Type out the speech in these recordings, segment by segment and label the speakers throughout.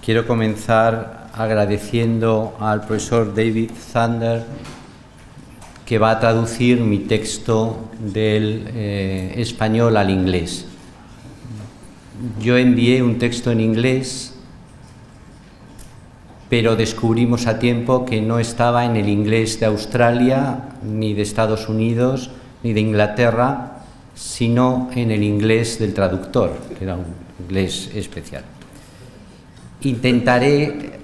Speaker 1: Quiero comenzar agradeciendo al profesor David Zander, que va a traducir mi texto del español al inglés. Yo envié un texto en inglés, pero descubrimos a tiempo que no estaba en el inglés de Australia, ni de Estados Unidos, ni de Inglaterra, sino en el inglés del traductor, que era un inglés especial. Intentaré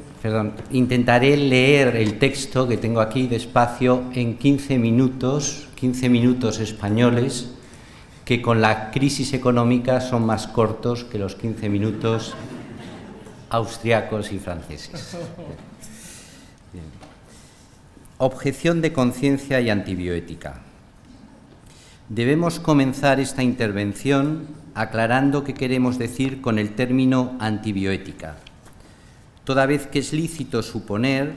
Speaker 1: leer el texto que tengo aquí despacio en 15 minutos españoles, que con la crisis económica son más cortos que los 15 minutos austriacos y franceses. Bien. Objeción de conciencia y antibioética. Debemos comenzar esta intervención aclarando qué queremos decir con el término antibioética, toda vez que es lícito suponer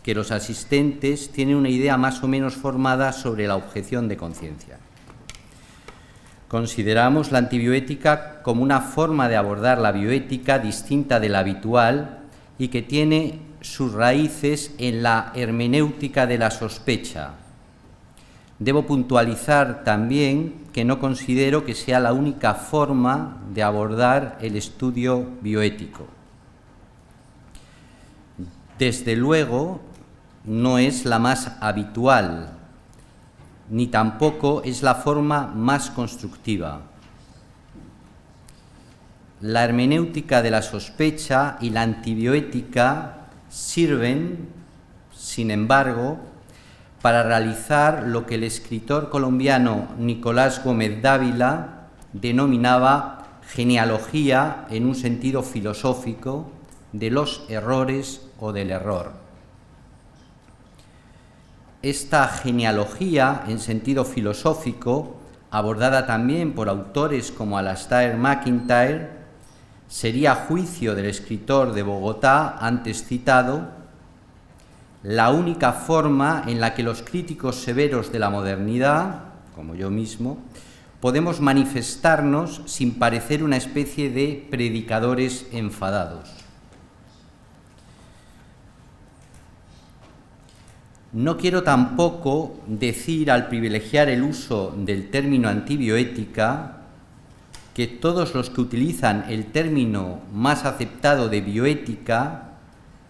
Speaker 1: que los asistentes tienen una idea más o menos formada sobre la objeción de conciencia. Consideramos la antibioética como una forma de abordar la bioética distinta de la habitual y que tiene sus raíces en la hermenéutica de la sospecha. Debo puntualizar también que no considero que sea la única forma de abordar el estudio bioético. Desde luego, no es la más habitual, ni tampoco es la forma más constructiva. La hermenéutica de la sospecha y la antibioética sirven, sin embargo, para realizar lo que el escritor colombiano Nicolás Gómez Dávila denominaba genealogía en un sentido filosófico de los errores o del error. Esta genealogía, en sentido filosófico, abordada también por autores como Alasdair MacIntyre, sería, a juicio del escritor de Bogotá antes citado, la única forma en la que los críticos severos de la modernidad, como yo mismo, podemos manifestarnos sin parecer una especie de predicadores enfadados. No quiero tampoco decir, al privilegiar el uso del término antibioética, que todos los que utilizan el término más aceptado de bioética,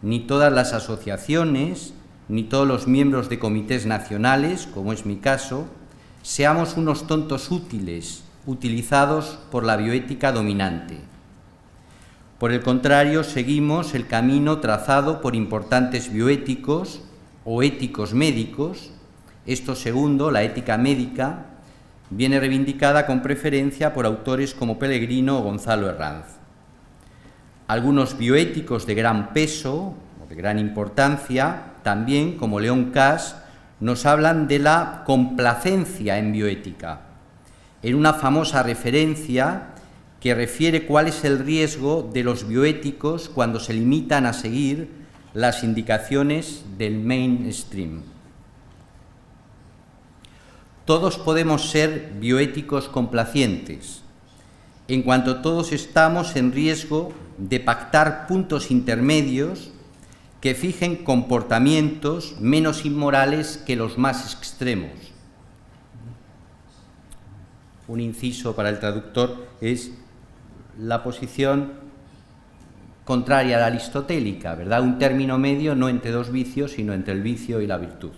Speaker 1: ni todas las asociaciones, ni todos los miembros de comités nacionales, como es mi caso, seamos unos tontos útiles, utilizados por la bioética dominante. Por el contrario, seguimos el camino trazado por importantes bioéticos o éticos médicos. Esto segundo, la ética médica, viene reivindicada con preferencia por autores como Pellegrino o Gonzalo Herranz. Algunos bioéticos de gran peso o de gran importancia, también como León Kass, nos hablan de la complacencia en bioética, en una famosa referencia que refiere cuál es el riesgo de los bioéticos cuando se limitan a seguir las indicaciones del mainstream. Todos podemos ser bioéticos complacientes, en cuanto todos estamos en riesgo de pactar puntos intermedios que fijen comportamientos menos inmorales que los más extremos. Un inciso para el traductor es la posición contraria a la aristotélica, ¿verdad? Un término medio no entre dos vicios, sino entre el vicio y la virtud.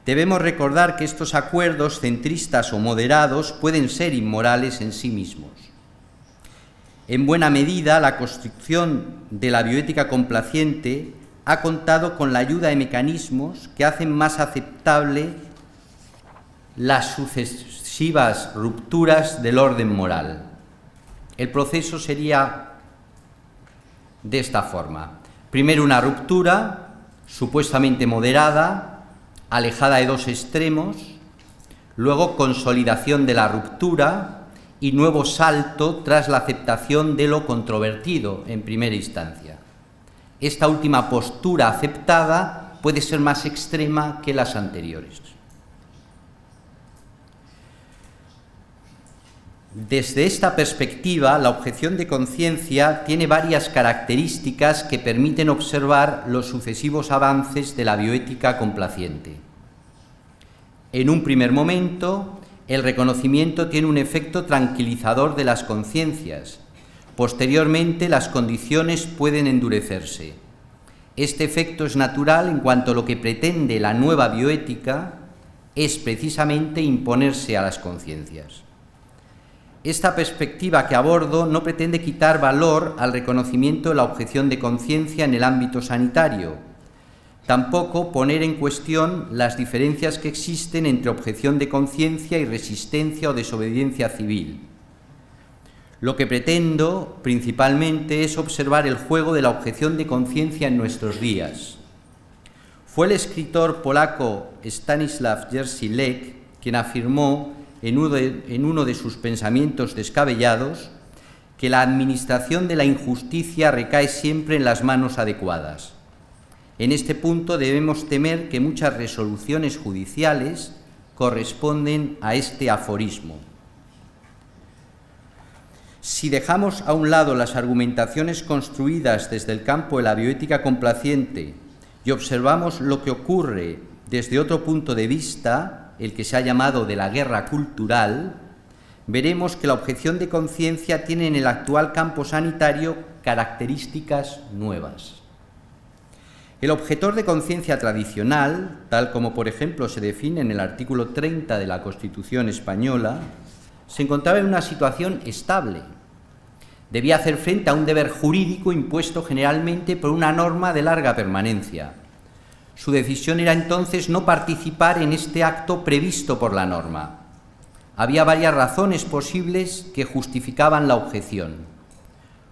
Speaker 1: Debemos recordar que estos acuerdos centristas o moderados pueden ser inmorales en sí mismos. En buena medida, la construcción de la bioética complaciente ha contado con la ayuda de mecanismos que hacen más aceptable las sucesivas rupturas del orden moral. El proceso sería de esta forma. Primero, una ruptura supuestamente moderada, alejada de dos extremos, luego consolidación de la ruptura y nuevo salto tras la aceptación de lo controvertido en primera instancia. Esta última postura aceptada puede ser más extrema que las anteriores. Desde esta perspectiva, la objeción de conciencia tiene varias características que permiten observar los sucesivos avances de la bioética complaciente. En un primer momento, el reconocimiento tiene un efecto tranquilizador de las conciencias. Posteriormente, las condiciones pueden endurecerse. Este efecto es natural en cuanto lo que pretende la nueva bioética es precisamente imponerse a las conciencias. Esta perspectiva que abordo no pretende quitar valor al reconocimiento de la objeción de conciencia en el ámbito sanitario, tampoco poner en cuestión las diferencias que existen entre objeción de conciencia y resistencia o desobediencia civil. Lo que pretendo principalmente es observar el juego de la objeción de conciencia en nuestros días. Fue el escritor polaco Stanisław Jerzy Lec quien afirmó en uno de sus pensamientos descabellados que la administración de la injusticia recae siempre en las manos adecuadas. En este punto debemos temer que muchas resoluciones judiciales corresponden a este aforismo. Si dejamos a un lado las argumentaciones construidas desde el campo de la bioética complaciente y observamos lo que ocurre desde otro punto de vista, el que se ha llamado de la guerra cultural, veremos que la objeción de conciencia tiene en el actual campo sanitario características nuevas. El objetor de conciencia tradicional, tal como por ejemplo se define en el artículo 30 de la Constitución española, se encontraba en una situación estable. Debía hacer frente a un deber jurídico impuesto generalmente por una norma de larga permanencia. Su decisión era entonces no participar en este acto previsto por la norma. Había varias razones posibles que justificaban la objeción.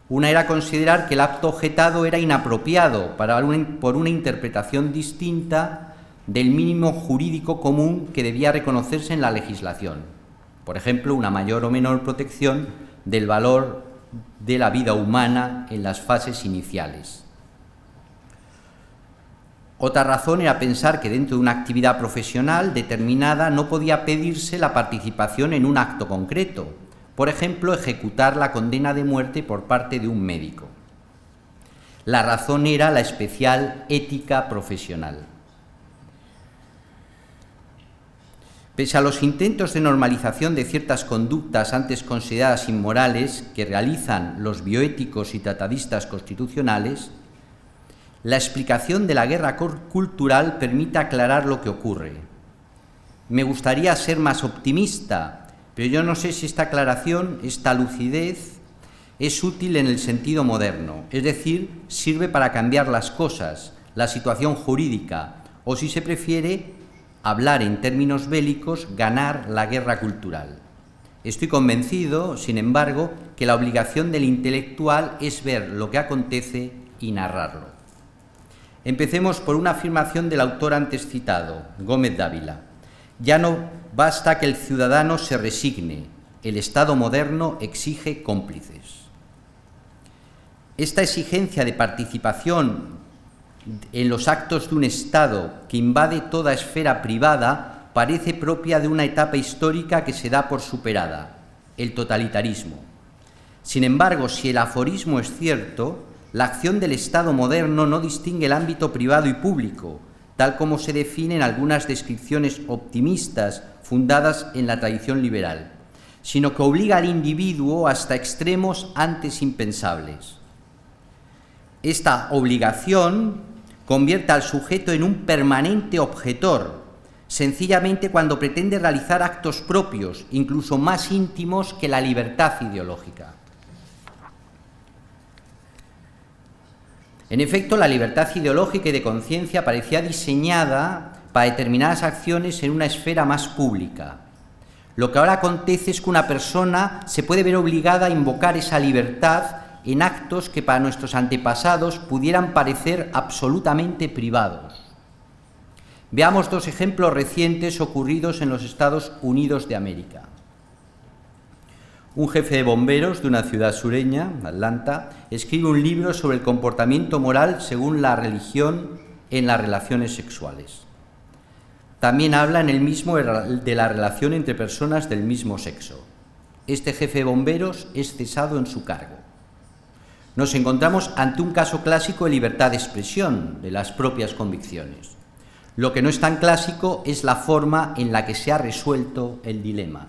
Speaker 1: Una era considerar que el acto objetado era inapropiado por una interpretación distinta del mínimo jurídico común que debía reconocerse en la legislación. Por ejemplo, una mayor o menor protección del valor de la vida humana en las fases iniciales. Otra razón era pensar que dentro de una actividad profesional determinada no podía pedirse la participación en un acto concreto, por ejemplo, ejecutar la condena de muerte por parte de un médico. La razón era la especial ética profesional. Pese a los intentos de normalización de ciertas conductas antes consideradas inmorales que realizan los bioéticos y tratadistas constitucionales, la explicación de la guerra cultural permite aclarar lo que ocurre. Me gustaría ser más optimista, pero yo no sé si esta aclaración, esta lucidez, es útil en el sentido moderno, es decir, sirve para cambiar las cosas, la situación jurídica, o si se prefiere, hablar en términos bélicos, ganar la guerra cultural. Estoy convencido, sin embargo, que la obligación del intelectual es ver lo que acontece y narrarlo. Empecemos por una afirmación del autor antes citado, Gómez Dávila. Ya no basta que el ciudadano se resigne, el Estado moderno exige cómplices. Esta exigencia de participación en los actos de un Estado que invade toda esfera privada parece propia de una etapa histórica que se da por superada, el totalitarismo. Sin embargo, si el aforismo es cierto, la acción del Estado moderno no distingue el ámbito privado y público, tal como se define en algunas descripciones optimistas fundadas en la tradición liberal, sino que obliga al individuo hasta extremos antes impensables. Esta obligación convierte al sujeto en un permanente objetor, sencillamente cuando pretende realizar actos propios, incluso más íntimos que la libertad ideológica. En efecto, la libertad ideológica y de conciencia parecía diseñada para determinadas acciones en una esfera más pública. Lo que ahora acontece es que una persona se puede ver obligada a invocar esa libertad en actos que para nuestros antepasados pudieran parecer absolutamente privados. Veamos dos ejemplos recientes ocurridos en los Estados Unidos de América. Un jefe de bomberos de una ciudad sureña, Atlanta, escribe un libro sobre el comportamiento moral según la religión en las relaciones sexuales. También habla en el mismo de la relación entre personas del mismo sexo. este jefe de bomberos es cesado en su cargo. Nos encontramos ante un caso clásico de libertad de expresión de las propias convicciones. Lo que no es tan clásico es la forma en la que se ha resuelto el dilema.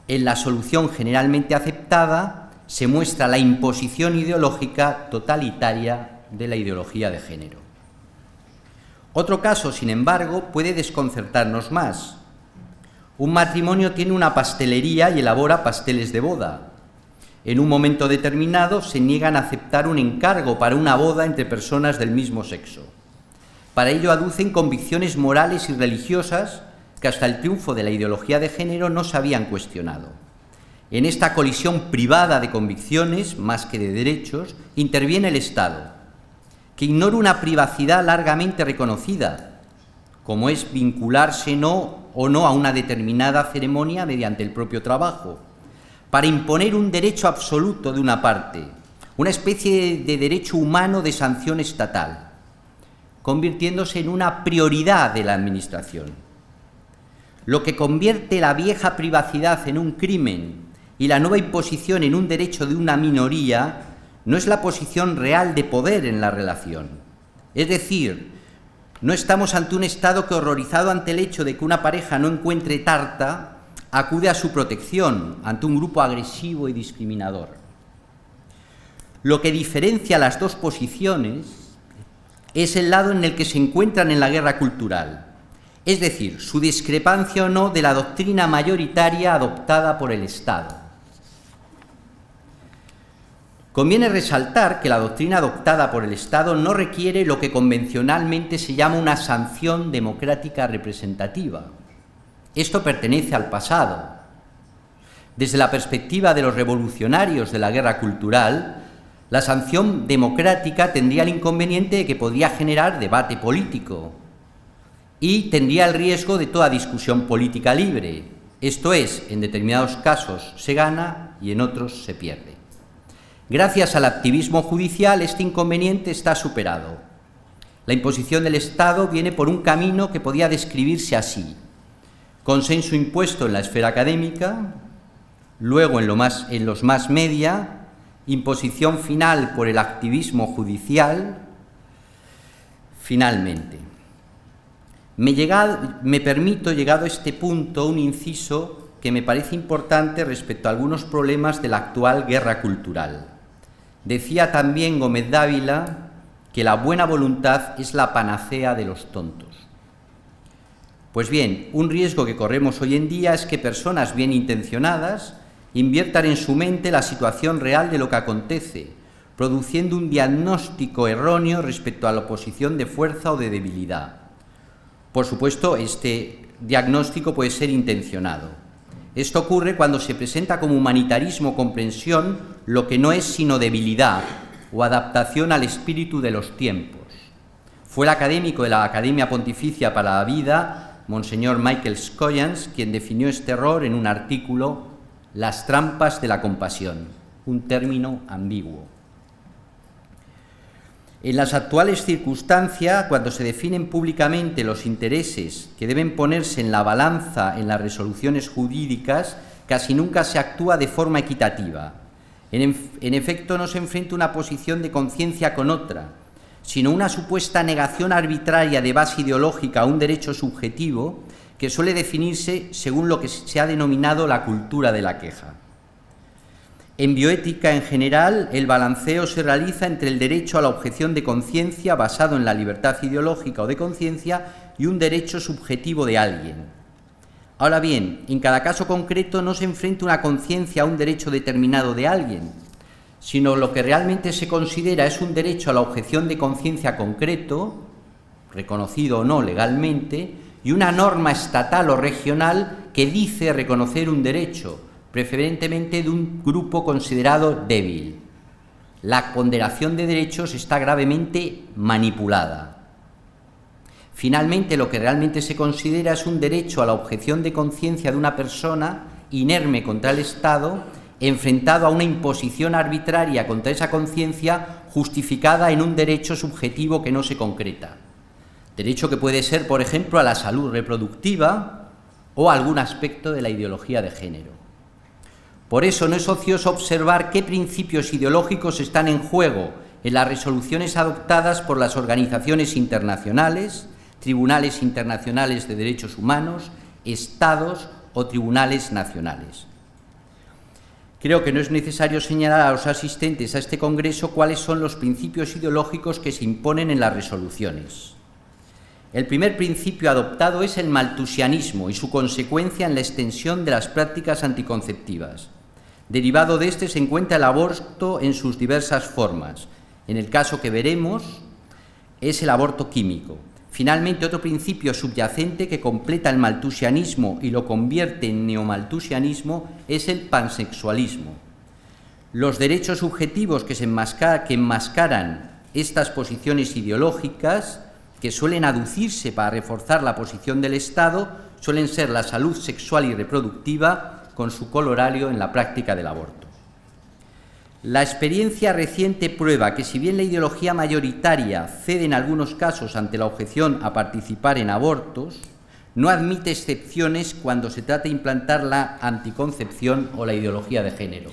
Speaker 1: En la solución generalmente aceptada se muestra la imposición ideológica totalitaria de la ideología de género. Otro caso, sin embargo, puede desconcertarnos más. Un matrimonio tiene una pastelería y elabora pasteles de boda. En un momento determinado se niegan a aceptar un encargo para una boda entre personas del mismo sexo. Para ello aducen convicciones morales y religiosas que hasta el triunfo de la ideología de género no se habían cuestionado. En esta colisión privada de convicciones, más que de derechos, interviene el Estado, que ignora una privacidad largamente reconocida, como es vincularse o no a una determinada ceremonia mediante el propio trabajo, para imponer un derecho absoluto de una parte, una especie de derecho humano de sanción estatal, convirtiéndose en una prioridad de la Administración. Lo que convierte la vieja privacidad en un crimen y la nueva imposición en un derecho de una minoría no es la posición real de poder en la relación. Es decir, no estamos ante un Estado que, horrorizado ante el hecho de que una pareja no encuentre tarta, acude a su protección ante un grupo agresivo y discriminador. Lo que diferencia las dos posiciones es el lado en el que se encuentran en la guerra cultural, es decir, su discrepancia o no de la doctrina mayoritaria adoptada por el Estado. Conviene resaltar que la doctrina adoptada por el Estado no requiere lo que convencionalmente se llama una sanción democrática representativa. Esto pertenece al pasado. Desde la perspectiva de los revolucionarios de la guerra cultural, la sanción democrática tendría el inconveniente de que podría generar debate político y tendría el riesgo de toda discusión política libre. Esto es, en determinados casos se gana y en otros se pierde. Gracias al activismo judicial, este inconveniente está superado. La imposición del Estado viene por un camino que podía describirse así: consenso impuesto en la esfera académica, luego en los más media, imposición final por el activismo judicial, finalmente. Me permito, llegado a este punto, un inciso que me parece importante respecto a algunos problemas de la actual guerra cultural. Decía también Gómez Dávila que la buena voluntad es la panacea de los tontos. Pues bien, un riesgo que corremos hoy en día es que personas bien intencionadas inviertan en su mente la situación real de lo que acontece, produciendo un diagnóstico erróneo respecto a la posición de fuerza o de debilidad. Por supuesto, este diagnóstico puede ser intencionado. Esto ocurre cuando se presenta como humanitarismo o comprensión lo que no es sino debilidad o adaptación al espíritu de los tiempos. Fue el académico de la Academia Pontificia para la Vida, Monseñor Michael Scoyans, quien definió este error en un artículo, Las trampas de la compasión, un término ambiguo. En las actuales circunstancias, cuando se definen públicamente los intereses que deben ponerse en la balanza en las resoluciones jurídicas, casi nunca se actúa de forma equitativa. En efecto, no se enfrenta una posición de conciencia con otra, sino una supuesta negación arbitraria de base ideológica a un derecho subjetivo que suele definirse según lo que se ha denominado la cultura de la queja. En bioética en general, el balanceo se realiza entre el derecho a la objeción de conciencia basado en la libertad ideológica o de conciencia y un derecho subjetivo de alguien. Ahora bien, en cada caso concreto no se enfrenta una conciencia a un derecho determinado de alguien, sino lo que realmente se considera es un derecho a la objeción de conciencia concreto, reconocido o no legalmente, y una norma estatal o regional que dice reconocer un derecho, preferentemente de un grupo considerado débil. La ponderación de derechos está gravemente manipulada. Finalmente, lo que realmente se considera es un derecho a la objeción de conciencia de una persona inerme contra el Estado, enfrentado a una imposición arbitraria contra esa conciencia justificada en un derecho subjetivo que no se concreta. Derecho que puede ser, por ejemplo, a la salud reproductiva o algún aspecto de la ideología de género. Por eso no es ocioso observar qué principios ideológicos están en juego en las resoluciones adoptadas por las organizaciones internacionales, tribunales internacionales de derechos humanos, estados o tribunales nacionales. Creo que no es necesario señalar a los asistentes a este congreso cuáles son los principios ideológicos que se imponen en las resoluciones. El primer principio adoptado es el malthusianismo y su consecuencia en la extensión de las prácticas anticonceptivas. Derivado de este se encuentra el aborto en sus diversas formas. En el caso que veremos es el aborto químico. Finalmente, otro principio subyacente que completa el malthusianismo y lo convierte en neomalthusianismo es el pansexualismo. Los derechos subjetivos que enmascaran estas posiciones ideológicas, que suelen aducirse para reforzar la posición del Estado, suelen ser la salud sexual y reproductiva, con su corolario en la práctica del aborto. La experiencia reciente prueba que si bien la ideología mayoritaria cede en algunos casos ante la objeción a participar en abortos, no admite excepciones cuando se trata de implantar la anticoncepción o la ideología de género.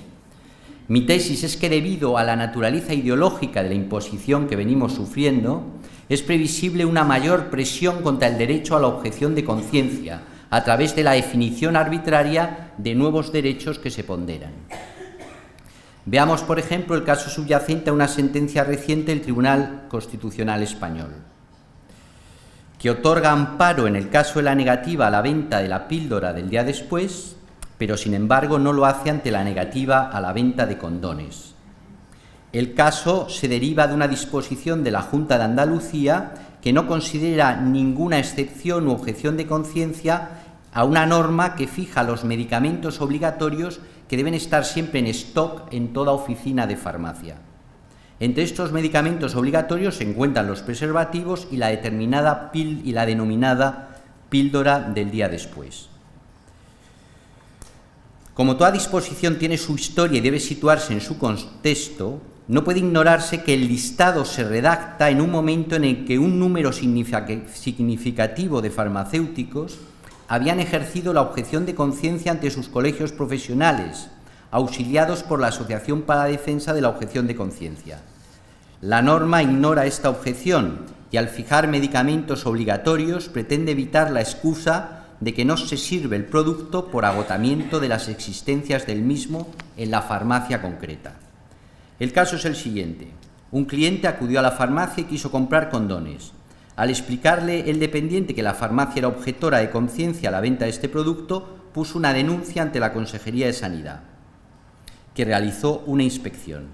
Speaker 1: Mi tesis es que debido a la naturaleza ideológica de la imposición que venimos sufriendo, es previsible una mayor presión contra el derecho a la objeción de conciencia a través de la definición arbitraria de nuevos derechos que se ponderan. Veamos, por ejemplo, el caso subyacente a una sentencia reciente del Tribunal Constitucional Español, que otorga amparo en el caso de la negativa a la venta de la píldora del día después, pero sin embargo no lo hace ante la negativa a la venta de condones. El caso se deriva de una disposición de la Junta de Andalucía que no considera ninguna excepción u objeción de conciencia a una norma que fija los medicamentos obligatorios que deben estar siempre en stock en toda oficina de farmacia. Entre estos medicamentos obligatorios se encuentran los preservativos y la denominada píldora del día después. Como toda disposición tiene su historia y debe situarse en su contexto, no puede ignorarse que el listado se redacta en un momento en el que un número significativo de farmacéuticos habían ejercido la objeción de conciencia ante sus colegios profesionales, auxiliados por la Asociación para la Defensa de la Objeción de Conciencia. La norma ignora esta objeción y, al fijar medicamentos obligatorios, pretende evitar la excusa de que no se sirve el producto por agotamiento de las existencias del mismo en la farmacia concreta. El caso es el siguiente. Un cliente acudió a la farmacia y quiso comprar condones. Al explicarle el dependiente que la farmacia era objetora de conciencia a la venta de este producto, puso una denuncia ante la Consejería de Sanidad, que realizó una inspección.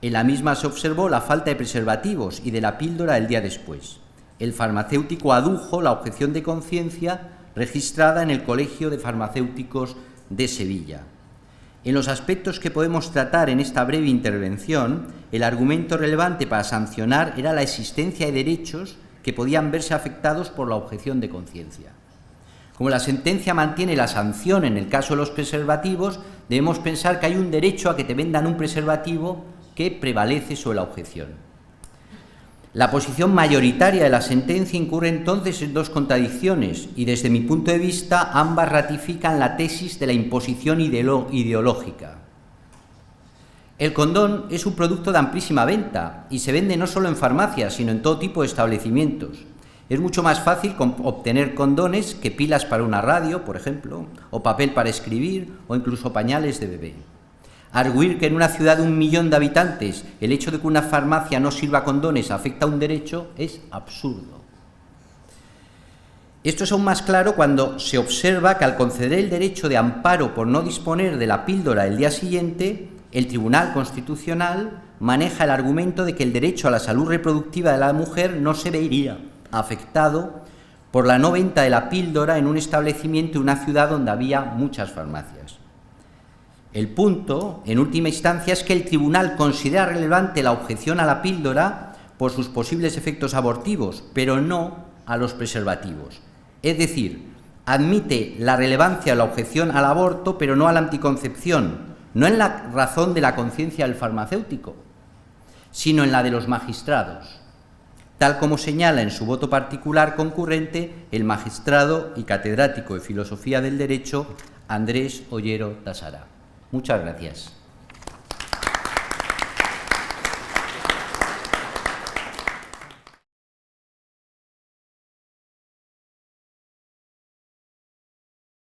Speaker 1: En la misma se observó la falta de preservativos y de la píldora el día después. El farmacéutico adujo la objeción de conciencia registrada en el Colegio de Farmacéuticos de Sevilla. En los aspectos que podemos tratar en esta breve intervención, el argumento relevante para sancionar era la existencia de derechos que podían verse afectados por la objeción de conciencia. Como la sentencia mantiene la sanción en el caso de los preservativos, debemos pensar que hay un derecho a que te vendan un preservativo que prevalece sobre la objeción. La posición mayoritaria de la sentencia incurre entonces en dos contradicciones y, desde mi punto de vista, ambas ratifican la tesis de la imposición ideológica. El condón es un producto de amplísima venta y se vende no solo en farmacias, sino en todo tipo de establecimientos. Es mucho más fácil obtener condones que pilas para una radio, por ejemplo, o papel para escribir, o incluso pañales de bebé. Arguir que en una ciudad de 1 millón de habitantes el hecho de que una farmacia no sirva condones afecta a un derecho es absurdo. Esto es aún más claro cuando se observa que al conceder el derecho de amparo por no disponer de la píldora el día siguiente, el Tribunal Constitucional maneja el argumento de que el derecho a la salud reproductiva de la mujer no se vería afectado por la no venta de la píldora en un establecimiento de una ciudad donde había muchas farmacias. El punto, en última instancia, es que el tribunal considera relevante la objeción a la píldora por sus posibles efectos abortivos, pero no a los preservativos. Es decir, admite la relevancia de la objeción al aborto, pero no a la anticoncepción, no en la razón de la conciencia del farmacéutico, sino en la de los magistrados. tal como señala en su voto particular concurrente el magistrado y catedrático de Filosofía del Derecho Andrés Ollero Tasara. Muchas gracias.